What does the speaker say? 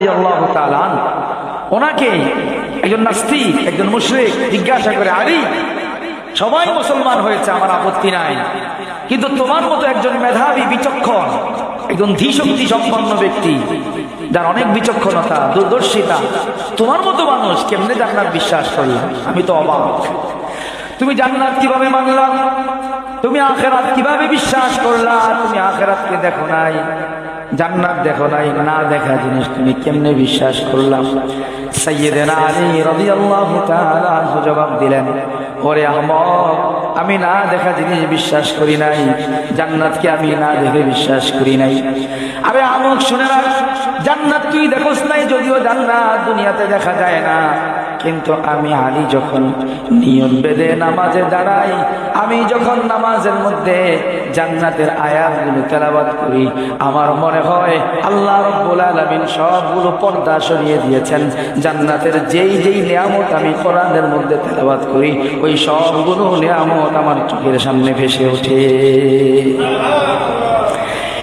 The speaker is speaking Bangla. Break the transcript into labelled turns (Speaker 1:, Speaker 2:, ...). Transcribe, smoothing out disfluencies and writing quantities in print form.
Speaker 1: রাদিয়াল্লাহু তাআলা আনহু, ওনাকে একজন নাস্তিক, একজন মুশরিক জিজ্ঞাসা করে, আলী, সবাই মুসলমান হয়েছে, আমার আপত্তি নাই, কিন্তু তোমার মতো একজন মেধাবী, বিচক্ষণ, একজন ধীশক্তি সম্পন্ন ব্যক্তি, যার অনেক বিচক্ষণতা, দূরদর্শিতা, তোমার মতো মানুষ কেমনে জান্নাত বিশ্বাস করলাম? আমি তো অবাক। তুমি জান্নাত কিভাবে মানলা? তুমি আখিরাত কিভাবে বিশ্বাস করলা? তুমি আখিরাতকে দেখো নাই, জান্নাত দেখো নাই, না দেখা জিনিস তুমি কেমনে বিশ্বাস করলাম? সাইয়্যিদনা আলী রাদিয়াল্লাহু তাআলা আনহু জবাব দিলেন, ওরে আহমদ, আমি না দেখা জিনিস বিশ্বাস করি নাই, জান্নাতকে আমি না দেখে বিশ্বাস করি নাই। আরে আহমদ, শুনে রাখ, জান্নাত তুই দেখোস নাই, যদিও জান্নাত দুনিয়াতে দেখা যায় না, কিন্তু আমি আলী যখন নিয়ত বেঁধে নামাজে দাঁড়াই, আমি যখন নামাজের মধ্যে জান্নাতের আয়াতগুলো তেলাওয়াত করি, আমার মনে হয় আল্লাহ রাব্বুল আলামিন সবগুলো পর্দা সরিয়ে দিয়েছেন। জান্নাতের যেই যেই নিয়ামত আমি কোরআনের মধ্যে তেলাওয়াত করি, ওই সবগুলো নিয়ামত আমার চোখের সামনে ভেসে ওঠে।